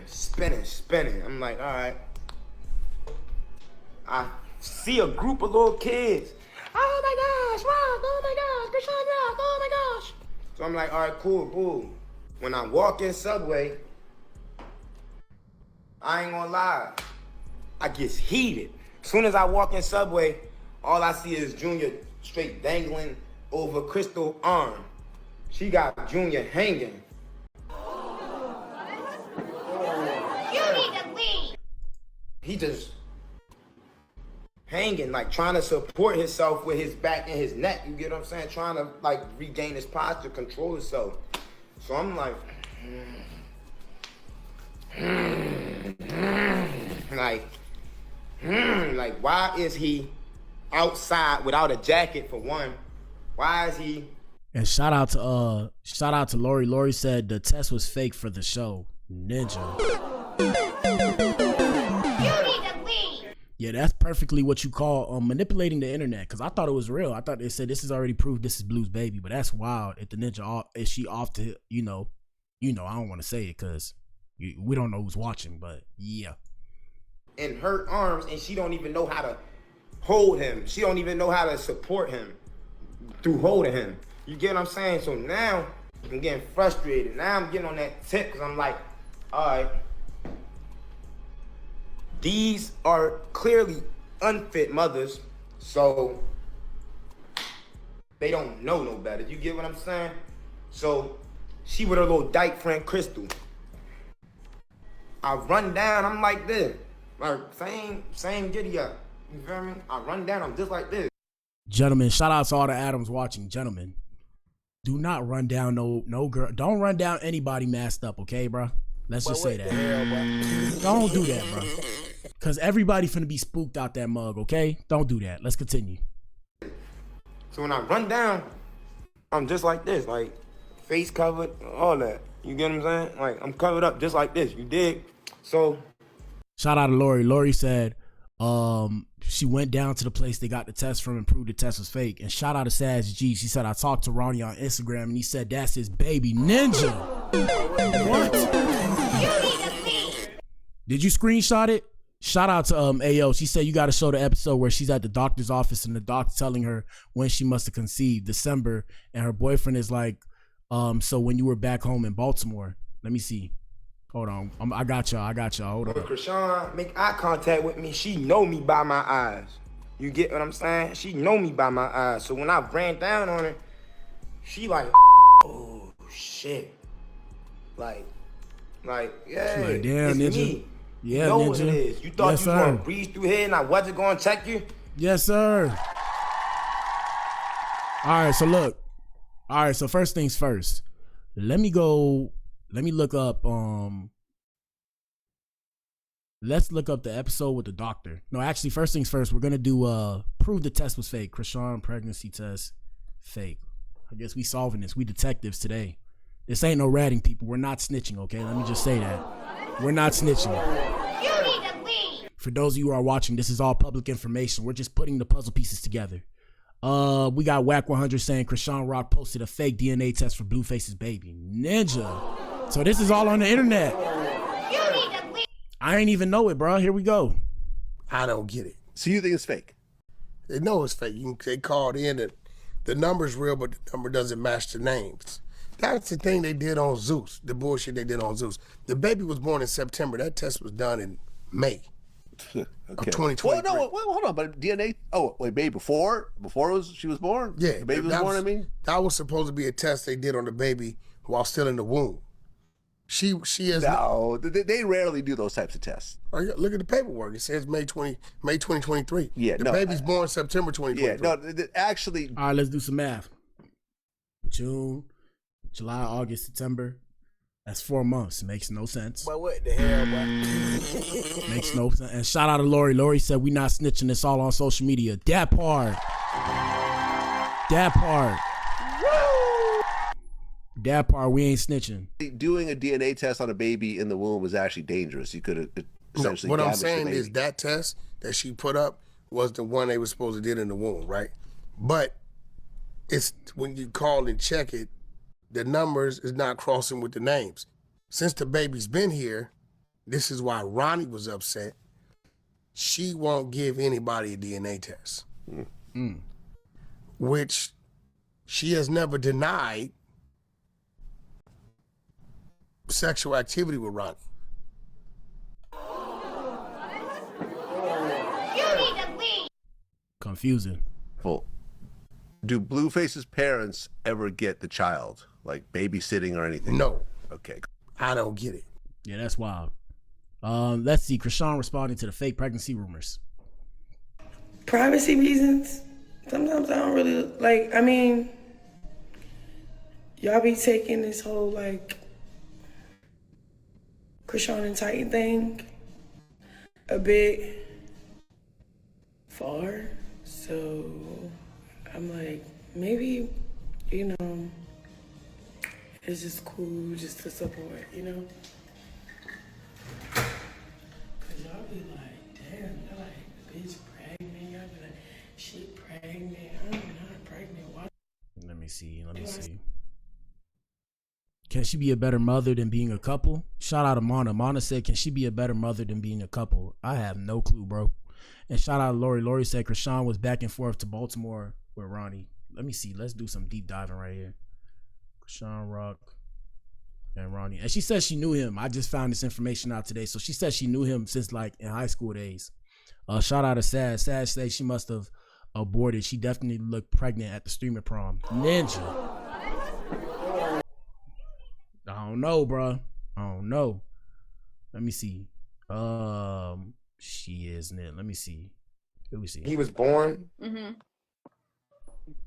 Spinning. I'm like, all right. I see a group of little kids. Oh my gosh, Rock, oh my gosh, Chrisean Rock, oh my gosh. So I'm like, all right, cool. When I walk in Subway, I ain't gonna lie, I get heated. As soon as I walk in Subway, all I see is Junior straight dangling over Crystal's arm. She got Junior hanging. You need to leave. He just hanging, like trying to support himself with his back and his neck. You get what I'm saying? Trying to like regain his posture, control himself. So I'm like, like why is he outside without a jacket for one? Why is he? And shout out to Lori. Lori said the test was fake for the show. Ninja. You need to leave. Yeah, that's perfectly what you call manipulating the internet. Cause I thought it was real. I thought they said this is already proof this is Blue's baby, but that's wild. If the ninja, is she off to I don't want to say it because we don't know who's watching, but yeah. In her arms, and she don't even know how to hold him. She don't even know how to support him through holding him. You get what I'm saying? So now I'm getting frustrated. Now I'm getting on that tip because I'm like, all right, these are clearly unfit mothers, so they don't know no better. You get what I'm saying? So she with her little dyke friend Crystal. I run down, I'm like this. Like same giddy up. You feel me? I run down, I'm just like this. Gentlemen, shout out to all the Adams watching. Gentlemen, do not run down no girl. Don't run down anybody masked up, okay, bro? Let's just say that. Don't do that, bro. Cause everybody finna be spooked out that mug, okay? Don't do that. Let's continue. So when I run down, I'm just like this, like face covered, all that. You get what I'm saying? Like I'm covered up just like this. You dig? So shout out to Lori. Lori said she went down to the place they got the test from and proved the test was fake. And shout out to Saz G. She said I talked to Ronnie on Instagram and he said that's his baby. Ninja. What? Did you screenshot it? Shout out to AO. She said you got to show the episode where she's at the doctor's office and the doctor telling her when she must have conceived, December, and her boyfriend is like, so when you were back home in Baltimore. Let me see. Hold on. I got y'all. Hold on. when Chrisean make eye contact with me, she know me by my eyes. You get what I'm saying? She know me by my eyes. So when I ran down on her, she like, oh shit. Like, yeah, like, damn, it's ninja. me. Yeah, you know ninja. what it is. You thought Yes, you was gonna sir. breeze through here and I wasn't gonna check you? Yes, sir. All right, so look. All right, so first things first. Let me look up let's look up the episode with the doctor. No, actually, first things first, we're gonna do prove the test was fake. Chrisean pregnancy test fake. I guess we solving this. We detectives today. This ain't no ratting, people. We're not snitching, okay? Let me just say that. We're not snitching. You need to leave. For those of you who are watching, this is all public information. We're just putting the puzzle pieces together. We got Whack 100 saying Chrisean Rock posted a fake DNA test for Blueface's baby. Ninja. So this is all on the internet. You need to leave. I ain't even know it, bro. Here we go. I don't get it. So you think it's fake? They know it's fake. They called in that the number's real, but the number doesn't match the names. That's the thing they did on Zeus, the bullshit they did on Zeus. The baby was born in September. That test was done in May of 2023. Well, no, hold on, but DNA. Oh, wait, baby, before she was born. Yeah, the baby was born. I mean, that was supposed to be a test they did on the baby while still in the womb. She has no. They rarely do those types of tests. Look at the paperwork. It says May 2023. Yeah, the no, baby's born September 2023. Yeah, no, actually. All right, let's do some math. June, July, August, September. That's 4 months. Makes no sense. But what the hell, boy? Makes no sense. And shout out to Lori. Lori said we not snitching. It's all on social media. That part. That part, we ain't snitching. Doing a DNA test on a baby in the womb was actually dangerous. You could have essentially what I'm damaged saying the baby. is that test that she put up was the one they were supposed to did in the womb, right? But it's when you call and check it, the numbers is not crossing with the names. since the baby's been here, this is why Ronnie was upset. She won't give anybody a DNA test, which she has never denied sexual activity with Ronnie. You need to leave. Confusing. Well, do Blueface's parents ever get the child, like babysitting or anything? No, Okay. I don't get it. Yeah, that's wild. Let's see. Chrisean responding to the fake pregnancy rumors. Privacy reasons. Sometimes I don't really like. I mean, y'all be taking this whole like Chrisean and Titan thing a bit far. So I'm like, maybe, you know, it's just cool just to support, you know? Cause y'all be like, damn, y'all like, bitch pregnant. Y'all be like, she pregnant. I'm not pregnant. Why? Let me see. Can she be a better mother than being a couple? Shout out to Mana. Mana said, can she be a better mother than being a couple? I have no clue, bro. And shout out to Lori. Lori said Chrisean was back and forth to Baltimore with Ronnie. Let me see. Let's do some deep diving right here. Chrisean Rock and Ronnie. And she said she knew him. I just found this information out today. So she said she knew him since like in high school days. Shout out to Sad. Sad said she must have aborted. She definitely looked pregnant at the streamer prom. Ninja. I don't know, bro. I don't know. Let me see. She is Ned. Let me see. Let me see. He was born.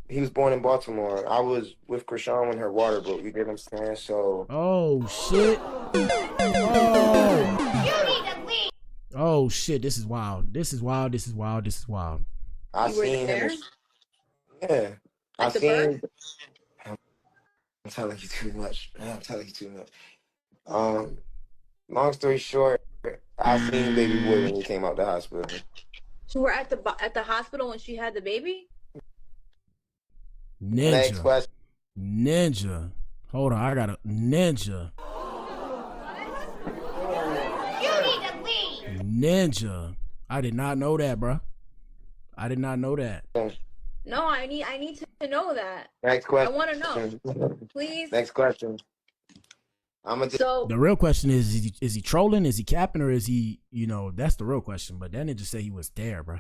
He was born in Baltimore. I was with Chrisean when her water broke. You get what I'm saying? So. Oh shit. Oh. You need to leave. Oh shit. This is wild. This is wild. This is wild. This is wild. I You were seen there? him. Yeah. I At the seen. birth? I'm telling you too much. I'm telling you too much. Long story short, I seen baby boy when he came out the hospital. You were at the hospital when she had the baby? Next Ninja. question. Ninja. Hold on. I got a ninja. You need to leave. Ninja. I did not know that, bro. I did not know that. No, I need to know that. Next question. I want to know. Please. Next question. I'm gonna just So The real question is he trolling? Is he capping? Or is he, you know, that's the real question. But then it just say he was there, bro.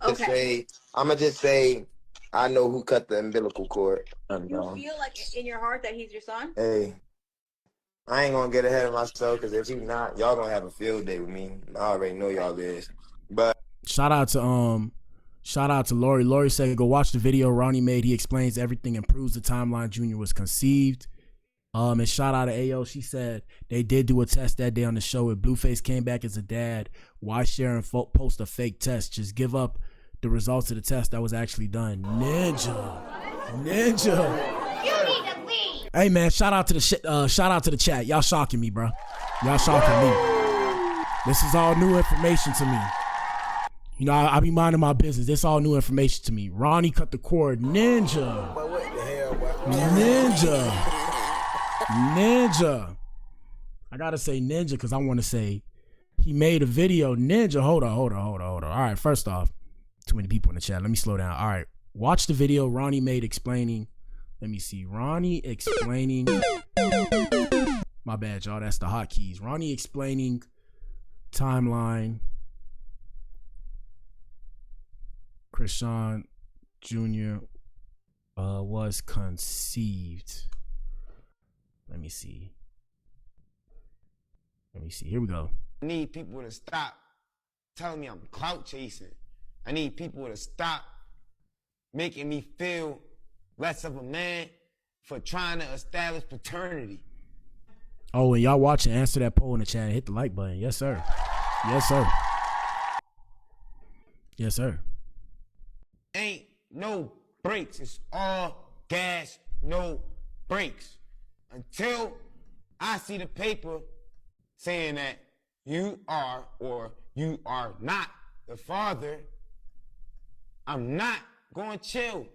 okay. I'm gonna just say, I know who cut the umbilical cord. You feel like in your heart that he's your son? Hey, I ain't gonna get ahead of myself because if he's not, y'all gonna have a field day with me. I already know y'all is. But Shout out to Lori. Lori said, go watch the video Ronnie made. He explains everything and proves the timeline Junior was conceived. And shout out to AO. She said they did do a test that day on the show. If Blueface came back as a dad, why share and post a fake test? Just give up the results of the test that was actually done. Ninja. You need to leave. Hey man, shout out to the chat. Y'all shocking me, bro. Y'all shocking me. This is all new information to me. You know, I be minding my business. This all new information to me. Ronnie cut the cord. Ninja. But what the hell, boy? Ninja. I gotta say Ninja because I want to say he made a video. Ninja. Hold on. All right, first off, too many people in the chat. Let me slow down. All right, watch the video Ronnie made explaining. Let me see. Ronnie explaining. My bad, y'all. That's the hotkeys. Ronnie explaining timeline. Chrisean Jr. Was conceived. Let me see. Here we go. I need people to stop telling me I'm clout chasing. I need people to stop making me feel less of a man for trying to establish paternity. Oh, and y'all watching, answer that poll in the chat and hit the like button. Yes, sir. Yes, sir. Yes, sir. Ain't no brakes. It's all gas, no brakes. Until I see the paper saying that you are or you are not the father, I'm not going to chill.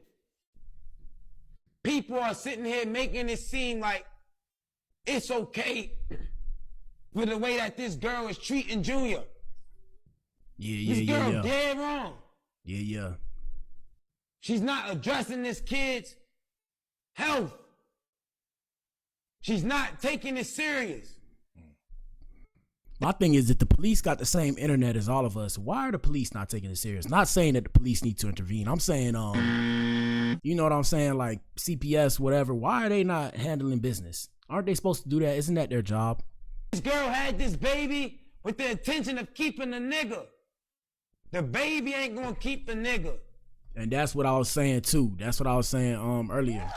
People are sitting here making it seem like it's okay for the way that this girl is treating Junior. This girl dead wrong. Yeah. She's not addressing this kid's health. She's not taking it serious. My thing is that the police got the same internet as all of us. Why are the police not taking it serious? Not saying that the police need to intervene. I'm saying, you know what I'm saying? Like CPS, whatever. Why are they not handling business? Aren't they supposed to do that? Isn't that their job? This girl had this baby with the intention of keeping the nigga. The baby ain't gonna keep the nigga. And that's what I was saying too. That's what I was saying earlier.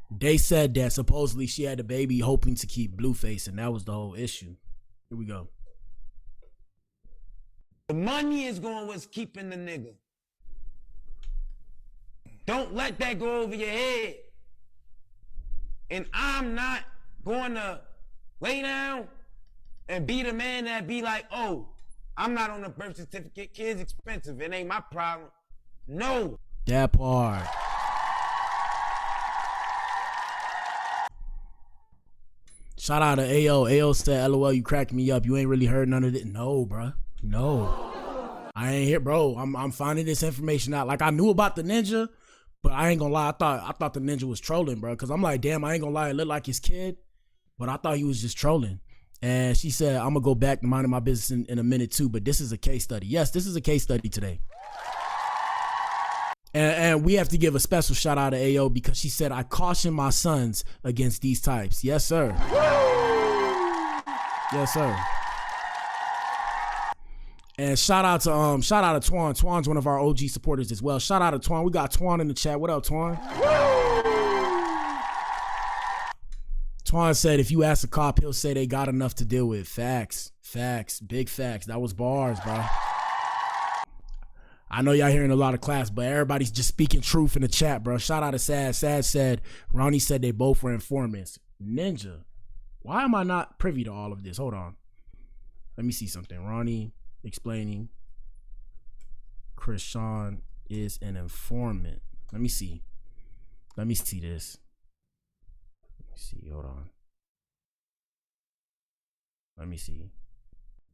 They said that supposedly she had a baby hoping to keep Blueface, and that was the whole issue. Here we go. The money is going what's keeping the nigga. Don't let that go over your head. And I'm not going to lay down and be the man that be like, oh, I'm not on the birth certificate. Kids expensive. It ain't my problem. No. That part. Shout out to AO. AO said, LOL, you cracked me up. You ain't really heard none of it. No, bro. No. I ain't here, bro. I'm finding this information out. Like, I knew about the ninja, but I ain't gonna lie. I thought the ninja was trolling, bro. Cause I'm like, damn, I ain't gonna lie. It looked like his kid, but I thought he was just trolling. And she said, I'm gonna go back to minding my business in a minute too. But this is a case study. Yes, this is a case study today. And we have to give a special shout out to AO because she said, I caution my sons against these types. Yes, sir. Yes, sir. And shout out to Twan. Twan's one of our OG supporters as well. Shout out to Twan. We got Twan in the chat. What up, Twan? Twan said, if you ask a cop, he'll say they got enough to deal with. Facts. Facts. Big facts. That was bars, bro. I know y'all hearing a lot of class, but everybody's just speaking truth in the chat, bro. Shout out to Sad. Sad said, Ronnie said they both were informants. Ninja, why am I not privy to all of this? Hold on. Let me see something. Ronnie explaining Chrisean is an informant. Let me see. Let me see this. Let me see. Hold on. Let me see.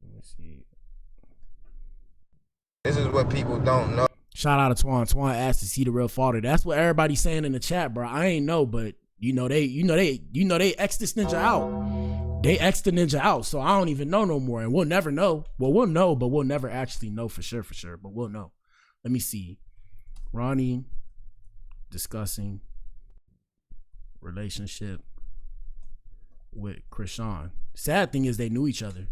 Let me see. This is what people don't know. Shout out to Twan. Twan asked, is he the real father? That's what everybody's saying in the chat, bro. I ain't know, but they X'd this ninja out. They X'd the ninja out, so I don't even know no more, and we'll never know. Well, we'll know, but we'll never actually know for sure, but we'll know. Let me see. Ronnie discussing relationship with Chrisean. Sad thing is they knew each other.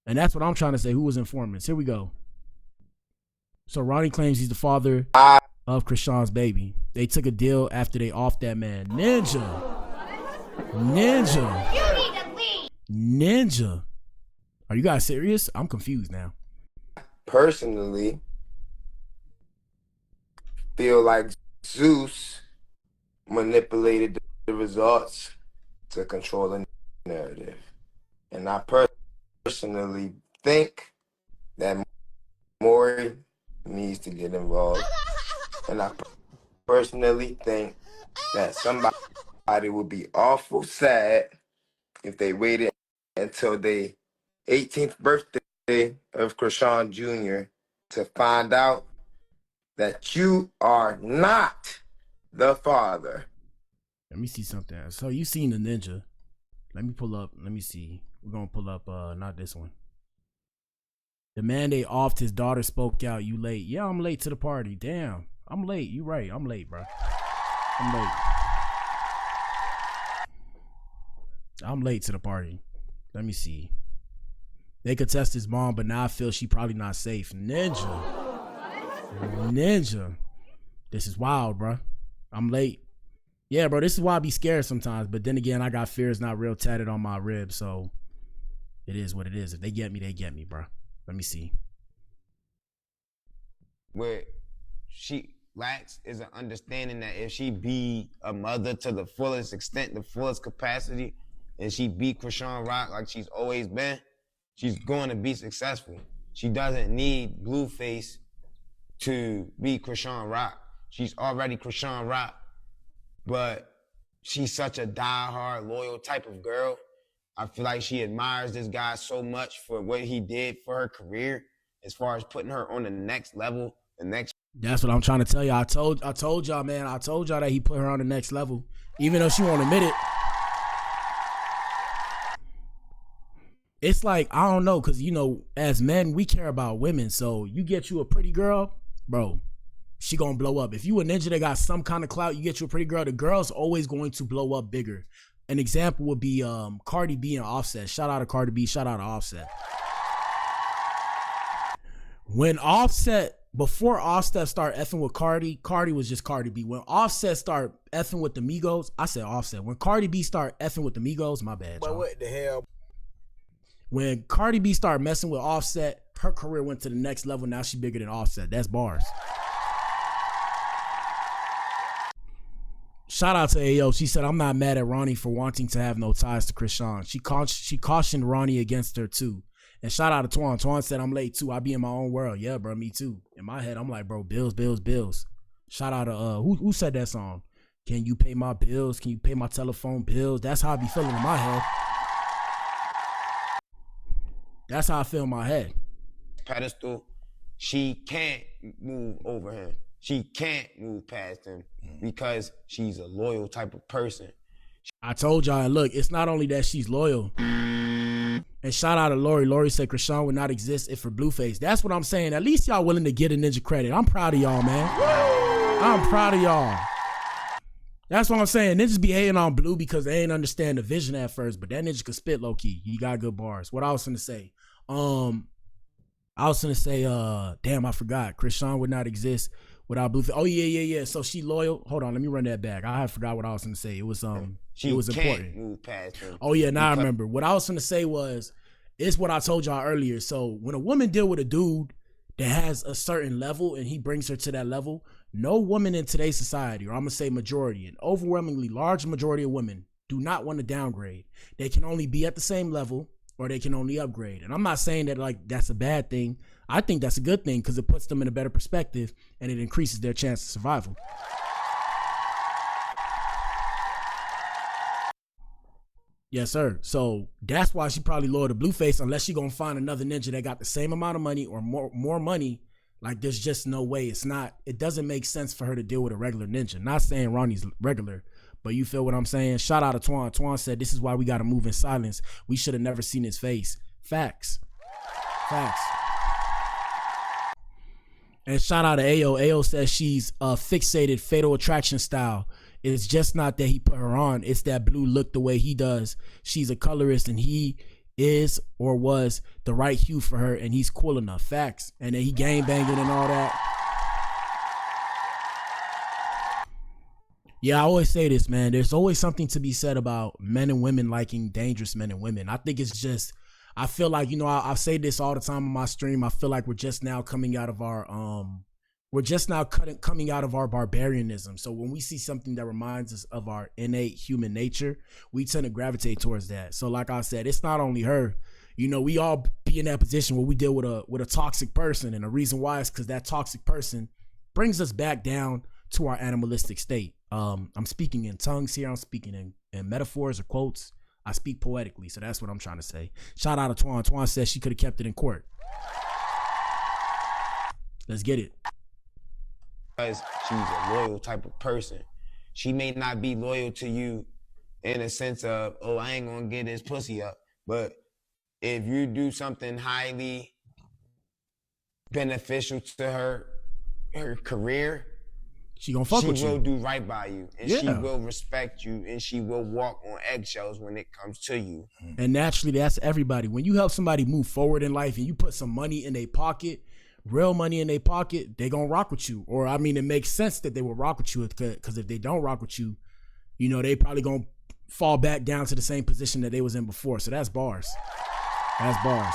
And that's what I'm trying to say. Who was informants? Here we go. So Ronnie claims he's the father of Chrisean's baby. They took a deal after they offed that man. Ninja. Are you guys serious? I'm confused now. Personally, feel like Zeus manipulated the results to control the narrative. And I personally think that Maury needs to get involved. And I personally think that somebody would be awful sad if they waited until the 18th birthday of Chrisean Jr. to find out that you are not the father. Let me see something. So you seen the ninja. Let me pull up. Let me see. We're going to pull up, not this one. The man they offed, his daughter spoke out, you late. Yeah, I'm late to the party. Damn. I'm late. You right. I'm late, bro. I'm late to the party. Let me see. They could test his mom, but now I feel she probably not safe. Ninja. This is wild, bro. I'm late. Yeah, bro, this is why I be scared sometimes. But then again, I got fears not real tatted on my ribs, so it is what it is. If they get me, they get me, bro. Let me see. Where she lacks is an understanding that if she be a mother to the fullest extent, the fullest capacity, and she be Chrisean Rock like she's always been, she's going to be successful. She doesn't need Blueface to be Chrisean Rock. She's already Chrisean Rock, but she's such a diehard, loyal type of girl. I feel like she admires this guy so much for what he did for her career, as far as putting her on the next level, the next. That's what I'm trying to tell you. I told y'all, man. I told y'all that he put her on the next level, even though she won't admit it. It's like, I don't know, because, you know, as men, we care about women. So you get you a pretty girl, bro, she gonna blow up. If you a ninja that got some kind of clout, you get you a pretty girl, the girl's always going to blow up bigger. An example would be Cardi B and Offset. Shout out to Cardi B, shout out to Offset. When Offset, before Offset started effing with Cardi, Cardi was just Cardi B. When Offset started effing with the Migos, I said Offset. When Cardi B started effing with the Migos, my bad, y'all. But what the hell? When Cardi B started messing with Offset, her career went to the next level. Now she bigger than Offset. That's bars. Shout out to Ayo. She said, I'm not mad at Ronnie for wanting to have no ties to Chrisean. She cautioned Ronnie against her too. And shout out to Twan. Twan said, I'm late too. I be in my own world. Yeah, bro, me too. In my head, I'm like, bro, bills, bills, bills. Shout out to, who said that song? Can you pay my bills? Can you pay my telephone bills? That's how I be feeling in my head. That's how I feel in my head. Pedestal, she can't move over him. She can't move past him because she's a loyal type of person. I told y'all, and look, it's not only that she's loyal. And shout out to Lori. Lori said Chrisean would not exist if for Blueface. That's what I'm saying. At least y'all willing to get a ninja credit. I'm proud of y'all, man. I'm proud of y'all. That's what I'm saying. Ninjas be hating on Blue because they ain't understand the vision at first, but that ninja could spit low key. He got good bars. What I was gonna say? Damn, I forgot. Chrisean would not exist without Blueface. Oh yeah. So she loyal. Hold on, let me run that back. I forgot what I was gonna say. It was she it was can't important. Move past him. Oh yeah, now I remember. What I was gonna say was, it's what I told y'all earlier. So when a woman deal with a dude that has a certain level and he brings her to that level, no woman in today's society, or I'm gonna say majority, an overwhelmingly large majority of women do not want to downgrade. They can only be at the same level or they can only upgrade. And I'm not saying that like that's a bad thing. I think that's a good thing because it puts them in a better perspective and it increases their chance of survival. Yes, sir. So that's why she probably loyal to Blueface, unless she gonna find another ninja that got the same amount of money or more money. Like there's just no way. It doesn't make sense for her to deal with a regular ninja. Not saying Ronnie's regular, but you feel what I'm saying? Shout out to Twan. Twan said, this is why we gotta move in silence. We should have never seen his face. Facts. And shout out to Ayo. Ayo says she's fixated Fatal Attraction style. It's just not that he put her on. It's that Blue look the way he does. She's a colorist and he is or was the right hue for her and he's cool enough. Facts. And then he gang banging and all that. Yeah, I always say this, man. There's always something to be said about men and women liking dangerous men and women. I think it's just, I feel like, you know, I say this all the time on my stream. I feel like we're just now coming out of our coming out of our barbarianism. So when we see something that reminds us of our innate human nature, we tend to gravitate towards that. So like I said, it's not only her. You know, we all be in that position where we deal with a toxic person, and the reason why is because that toxic person brings us back down to our animalistic state. I'm speaking in tongues here. I'm speaking in metaphors or quotes. I speak poetically, so that's what I'm trying to say. Shout out to Twan. Twan says she could have kept it in court. Let's get it. Because she's a loyal type of person. She may not be loyal to you in a sense of, oh, I ain't gonna get this pussy up. But if you do something highly beneficial to her career, she gonna fuck with you. She will do right by you, and Yeah. she will respect you, and she will walk on eggshells when it comes to you. And naturally, that's everybody. When you help somebody move forward in life and you put some money in their pocket, real money in their pocket, they gonna rock with you. Or I mean, it makes sense that they will rock with you, because if they don't rock with you, you know, they probably gonna fall back down to the same position that they was in before. So that's bars. That's bars.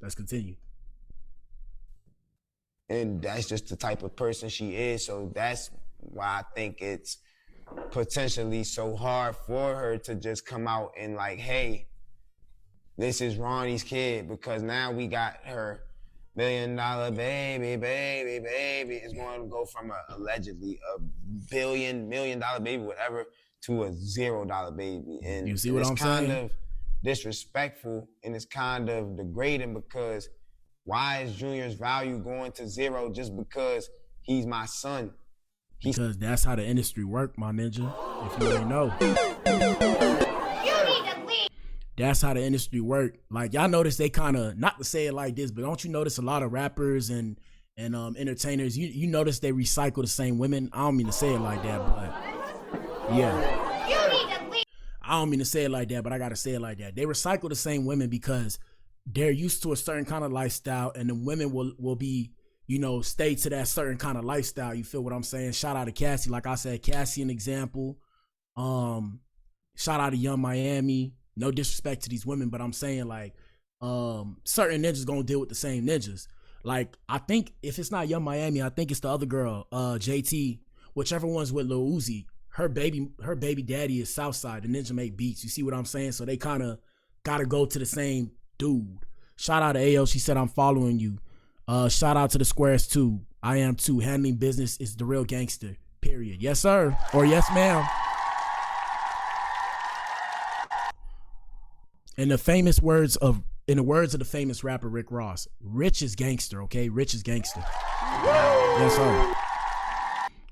Let's continue. And that's just the type of person she is. So that's why I think it's potentially so hard for her to just come out and like, hey, this is Ronnie's kid, because now we got her $1 million baby, baby, baby, is going to go from allegedly $1 million baby, whatever, to a $0 baby. And you see what I'm kind saying? of disrespectful and it's kind of degrading because why is Junior's value going to 0 just because he's my son? Because that's how the industry work, my ninja. If you already know. You need to leave. That's how the industry work. Like y'all notice they kind of, not to say it like this, but don't you notice a lot of rappers and entertainers, you notice they recycle the same women? I don't mean to say it like that, but yeah. You need to leave. I don't mean to say it like that, but I gotta say it like that. They recycle the same women because they're used to a certain kind of lifestyle, and the women will be, you know, stay to that certain kind of lifestyle. You feel what I'm saying? Shout out to Cassie. Like I said, Cassie an example. Shout out to Young Miami. No disrespect to these women, but I'm saying like certain ninjas gonna deal with the same ninjas. Like I think if it's not Young Miami, I think it's the other girl, JT, whichever one's with Lil Uzi. Her baby daddy is Southside. The ninja make beats. You see what I'm saying? So they kind of gotta go to the same dude. Shout out to AO. She said I'm following you. Shout out to the squares too. I am too. Handling business is the real gangster. Period. Yes sir, or yes ma'am. In the words of the famous rapper Rick Ross, rich is gangster, okay? Rich is gangster. Yes, sir.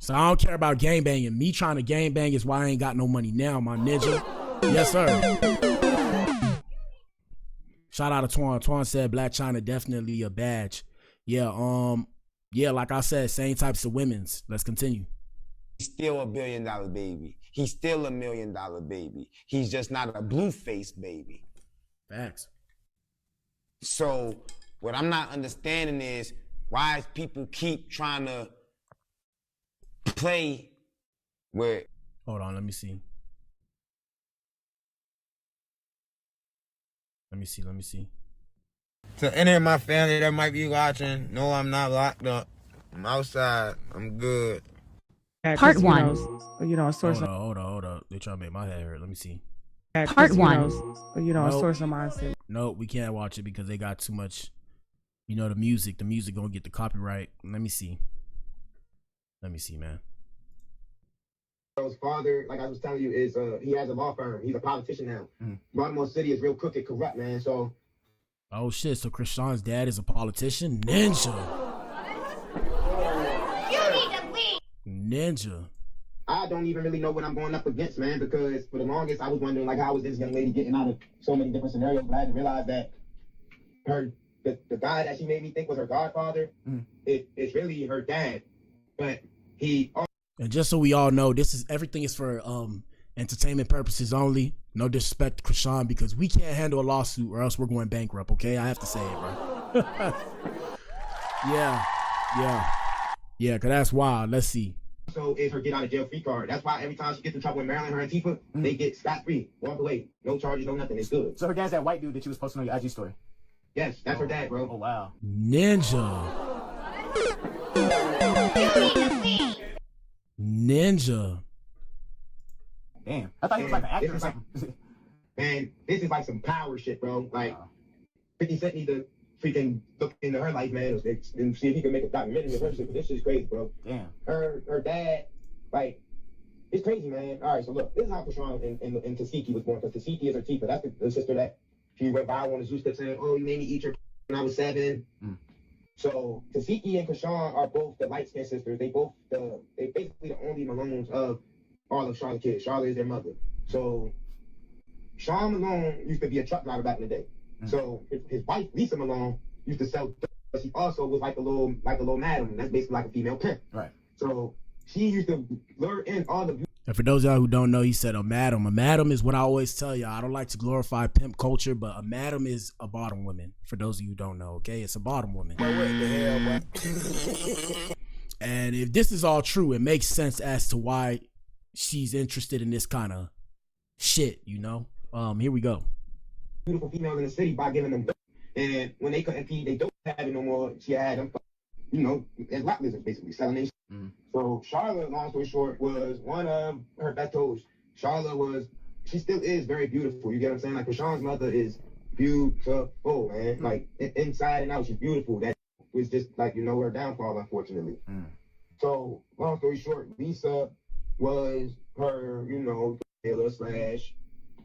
So I don't care about gangbanging. Me trying to gangbang is why I ain't got no money now, my ninja. Yes, sir. Shout out to Twan. Twan said Blac China definitely a badge. Yeah, like I said, same types of women's. Let's continue. He's still a $1 billion baby. He's still $1 million baby. He's just not a Blueface baby. Facts. So what I'm not understanding is why people keep trying to play with. Hold on, let me see. Let me see. To any of my family that might be watching, no, I'm not locked up. I'm outside. I'm good. Part one. A source. Hold on. They trying to make my head hurt. Let me see. Part one. A source of mindset. No, we can't watch it because they got too much. You know, the music gonna get the copyright. Let me see, man. His father, like I was telling you, is he has a law firm. He's a politician now. Baltimore City is real crooked, corrupt, man. So. Oh shit! So Chrisean's dad is a politician, ninja. You need to leave. Ninja. I don't even really know what I'm going up against, man, because for the longest I was wondering, like, how was this young lady getting out of so many different scenarios? But I had to realize that the guy that she made me think was her godfather, it's really her dad. But he. And just so we all know, everything is for entertainment purposes only. No disrespect to Chrisean, because we can't handle a lawsuit or else we're going bankrupt. Okay, I have to say it, bro. Yeah, cause that's wild. Let's see. So is her get out of jail free card. That's why every time she gets in trouble with Maryland, her and Tifa, they get scot free, walk away, no charges, no nothing. It's good. So her dad's that white dude that you was posting on your IG story. Yes, that's her dad, bro. Oh wow. Ninja. Damn, I thought he was like an actor or something. Man, this is like some power shit, bro. Like, 50 Cent need to freaking look into her life, man, and see if he can make a documentary of her shit. But this shit's crazy, bro. Damn. Her dad, like, it's crazy, man. All right, so look, this is how Chrisean and Tasiki was born. Because Tasiki is her Tifa. That's the sister that she went viral on the Zeus clip saying, "Oh, you made me eat your when I was 7." So Tasiki and Chrisean are both the light skinned sisters. They basically the only Malones of all of Charlotte's kids. Charlotte is their mother. So Sean Malone used to be a truck driver back in the day. So his wife Lisa Malone used to sell, but she also was like a little madam. That's basically like a female pimp. Right. So she used to lure in all the. And for those of y'all who don't know, he said a madam. A madam is what I always tell y'all. I don't like to glorify pimp culture, but a madam is a bottom woman. For those of you who don't know, okay? It's a bottom woman. What the hell, bro? And if this is all true, it makes sense as to why she's interested in this kind of shit, you know? Here we go. Beautiful females in the city by giving them dope. And when they couldn't feed, they don't have it no more. She had them, you know, as rock lizards, basically, selling their So Charlotte, long story short, was one of her best hoes. Charlotte she still is very beautiful. You get what I'm saying? Like, Chrisean's mother is beautiful, man. Like, inside and out, she's beautiful. That was just like, you know, her downfall, unfortunately. So, long story short, Lisa was her, you know, dealer slash,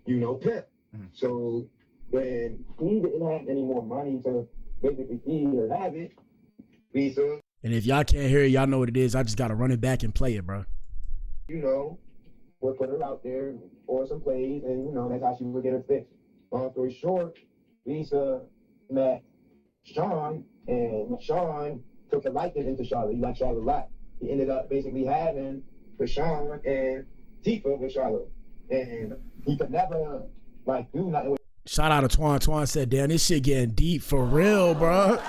you know, pimp. So when he didn't have any more money to basically feed or have it, Lisa. And if y'all can't hear it, y'all know what it is. I just gotta run it back and play it, bro. You know, would put her out there for some plays, and you know, that's how she would get her fix. Long story short, Lisa met Sean, and Sean took a liking into Charlotte. He liked Charlotte a lot. He ended up basically having Chrisean and Tifa with Charlotte. And he could never, like, do nothing with. Shout out to Twan. Twan said, damn, this shit getting deep for real, bro.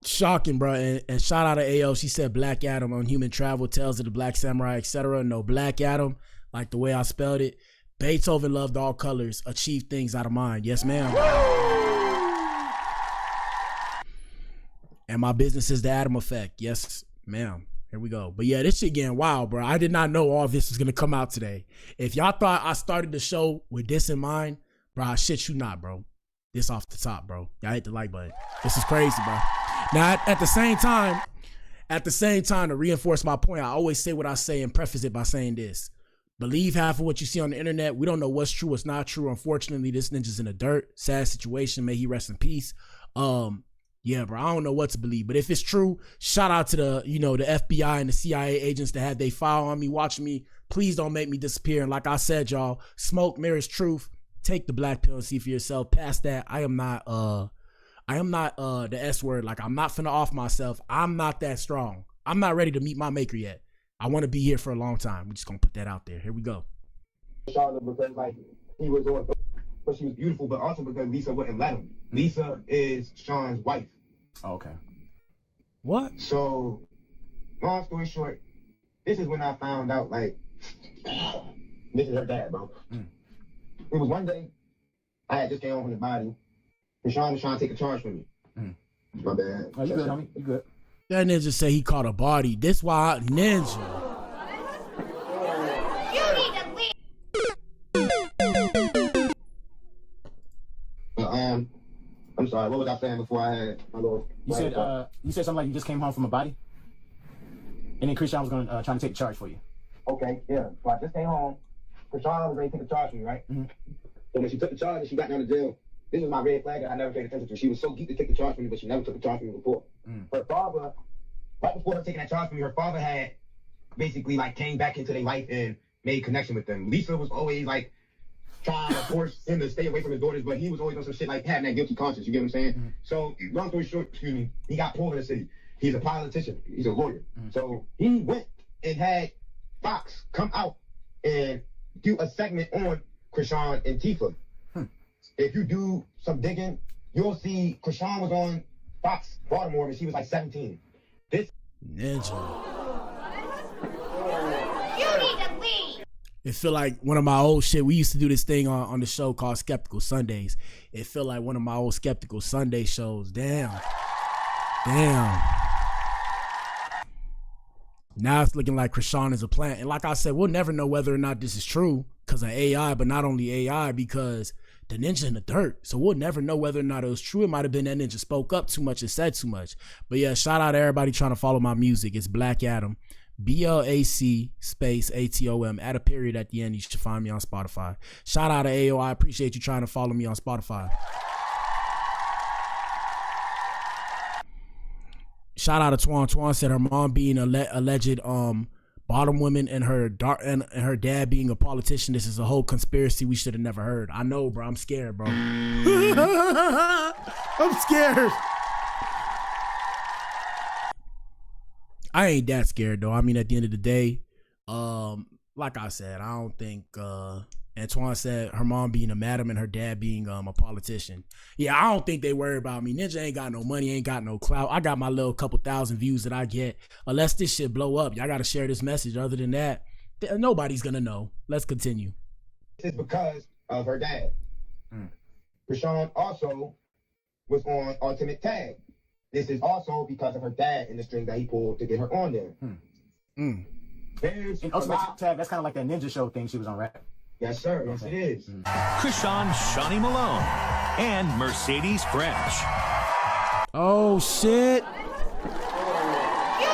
Shocking, bro. And shout out to AO. She said Black Adam on Human Travel, Tales of the Black Samurai, etc. No, Black Adam, like the way I spelled it. Beethoven loved all colors, achieved things out of mind. Yes, ma'am. And my business is the Adam Effect. Yes, ma'am. Here we go. But yeah, this shit getting wild, bro. I did not know all this was going to come out today. If y'all thought I started the show with this in mind, bro, I shit you not, bro. This off the top, bro. Y'all hit the like button. This is crazy, bro. Now, at the same time, to reinforce my point, I always say what I say and preface it by saying this. Believe half of what you see on the internet. We don't know what's true, what's not true. Unfortunately, this ninja's in the dirt. Sad situation. May he rest in peace. Yeah, bro, I don't know what to believe, but if it's true, shout out to the, you know, the FBI and the CIA agents that had they file on me, watching me. Please don't make me disappear. And like I said, y'all, smoke mirrors truth. Take the black pill and see for yourself. Past that, I am not the S word. Like, I'm not finna off myself. I'm not that strong. I'm not ready to meet my maker yet. I want to be here for a long time. We're just gonna put that out there. Here we go. Charlotte, because like he was on, but she was beautiful, but also because Lisa wouldn't let him. Lisa is Sean's wife. Oh, okay. What? So, long story short, this is when I found out, like, this is her dad, bro. It was one day, I had just came home from the body, and Sean was trying to take a charge from me. My bad. Oh, you good, homie? You good? That ninja say he caught a body. This why ninja. You need to leave. I'm sorry, what was I saying before I had my little... You said something like you just came home from a body? And then Chrisean was going to try to take charge for you. Okay, yeah. So I just came home. Chrisean was ready to take a charge from me, right? So when she took the charge and she got down to jail, this was my red flag that I never paid attention to. She was so geeked to take the charge from me, but she never took the charge from me before. Her father, right before her taking that charge from me, her father had basically like came back into their life and made connection with them. Lisa was always like trying to force him to stay away from his daughters, but he was always on some shit like having that guilty conscience. You get what I'm saying? So long story short, he got pulled in the city. He's a politician. He's a lawyer. So he went and had Fox come out and do a segment on Chrisean and Tifa. If you do some digging, you'll see Chrisean was on Fox Baltimore and she was like 17. This ninja. You need to leave. It feel like one of my old shit. We used to do this thing on the show called Skeptical Sundays. It feel like one of my old Skeptical Sunday shows. Damn. Now it's looking like Chrisean is a plant. And like I said, we'll never know whether or not this is true because of AI, but not only AI, because the ninja in the dirt. So we'll never know whether or not it was true. It might have been that ninja spoke up too much and said too much. But yeah, shout out to everybody trying to follow my music. It's Black Adam. BLAC space ATOM. Add a period at the end. You should find me on Spotify. Shout out to AO. I appreciate you trying to follow me on Spotify. Shout out to Twan. Twan said her mom being alleged bottom women and her dad being a politician. This is a whole conspiracy we should have never heard. I know, bro. I'm scared, bro. I'm scared. I ain't that scared though. I mean, at the end of the day, like I said, I don't think Antoine said her mom being a madam and her dad being a politician. Yeah, I don't think they worry about me. Ninja ain't got no money, ain't got no clout. I got my little couple thousand views that I get. Unless this shit blow up, y'all gotta share this message. Other than that, nobody's gonna know. Let's continue. It's because of her dad. Chrisean also was on Ultimate Tag. This is also because of her dad and the string that he pulled to get her on there. And Ultimate Tag, that's kind of like that ninja show thing she was on, right? Yes, sir. Yes, it is. Chrisean Shawnee Malone, and Mercedes French. Oh shit. You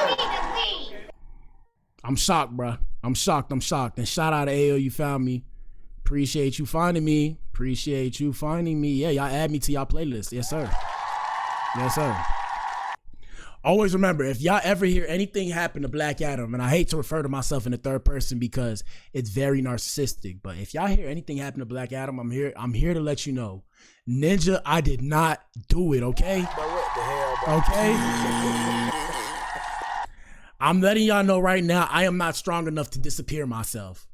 need to leave. I'm shocked, bruh. I'm shocked. And shout out to AO, you found me. Appreciate you finding me. Yeah, y'all add me to y'all playlist. Yes, sir. Yes, sir. Always remember, if y'all ever hear anything happen to Black Adam, and I hate to refer to myself in the third person because it's very narcissistic, but if y'all hear anything happen to Black Adam, I'm here to let you know, Ninja, I did not do it, okay? What the hell, bro? Okay? I'm letting y'all know right now, I am not strong enough to disappear myself.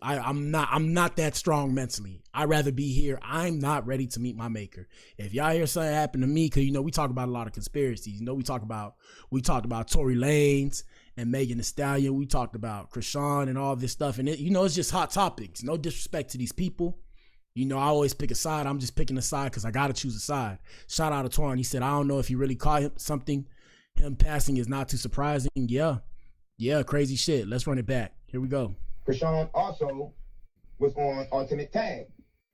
I'm not that strong mentally. I'd rather be here. I'm not ready to meet my maker. If y'all hear something happen to me, cause we talk about a lot of conspiracies. We talked about Tory Lanez and Megan Thee Stallion. We talked about Chrisean and all this stuff. And it's just hot topics. No disrespect to these people. I always pick a side. I'm just picking a side because I gotta choose a side. Shout out to Twan. He said, I don't know if he really caught him something. Him passing is not too surprising. Yeah, crazy shit. Let's run it back. Here we go. Chrisean also was on Ultimate Tag.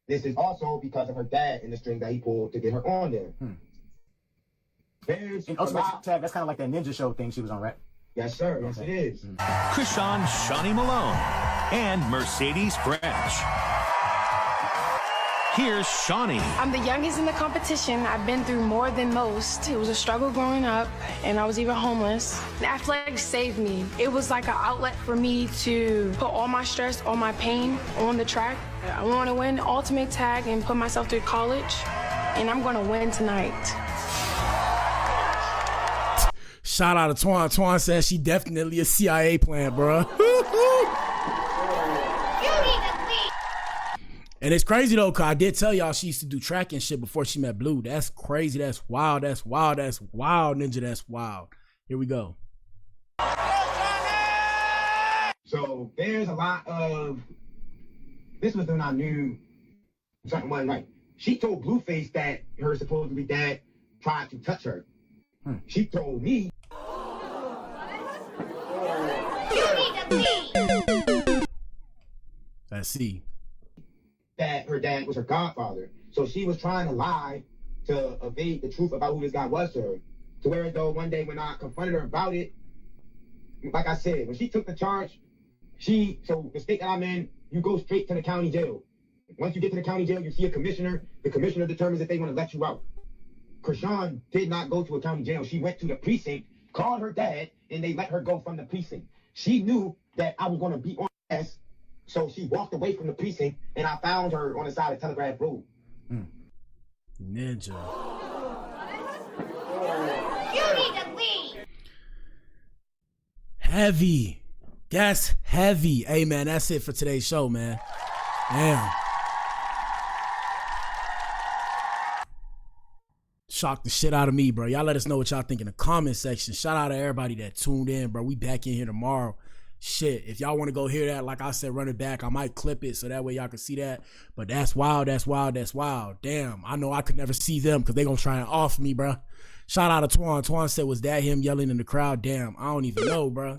This is also because of her dad and the string that he pulled to get her on there. There's In Ultimate Tag, that's kind of like that Ninja Show thing she was on, right? Yes, sir. Yes, it is. Chrisean Shawnee Malone, and Mercedes French. Here's Shawnee. I'm the youngest in the competition. I've been through more than most. It was a struggle growing up, and I was even homeless. Athletics saved me. It was like an outlet for me to put all my stress, all my pain on the track. I want to win Ultimate Tag and put myself through college, and I'm going to win tonight. Shout out to Twan. Twan says she definitely a CIA plant, bro. And it's crazy though, cause I did tell y'all she used to do track and shit before she met Blue. That's crazy. That's wild. That's wild. That's wild, Ninja. That's wild. Here we go. So there's a lot of, this was when I knew something wasn't right. She told Blueface that her supposedly dad tried to touch her. She told me. You need to leave. Let's see. That her dad was her godfather. So she was trying to lie to evade the truth about who this guy was to her. To where though one day when I confronted her about it, like I said, when she took the charge, so the state that I'm in, you go straight to the county jail. Once you get to the county jail, you see a commissioner. The commissioner determines if they want to let you out. Chrisean did not go to a county jail. She went to the precinct, called her dad, and they let her go from the precinct. She knew that I was going to be on her ass. So she walked away from the precinct, and I found her on the side of Telegraph Road. Ninja. You need to leave. Heavy. That's heavy. Hey, man, that's it for today's show, man. Damn. Shocked the shit out of me, bro. Y'all let us know what y'all think in the comment section. Shout out to everybody that tuned in, bro. We back in here tomorrow. Shit, if y'all want to go hear that, like I said, run it back. I might clip it so that way y'all can see that. But that's wild, that's wild, that's wild. Damn, I know I could never see them because they gonna try and off me, bro. Shout out to Twan. Twan said, was that him yelling in the crowd? Damn, I don't even know, bro.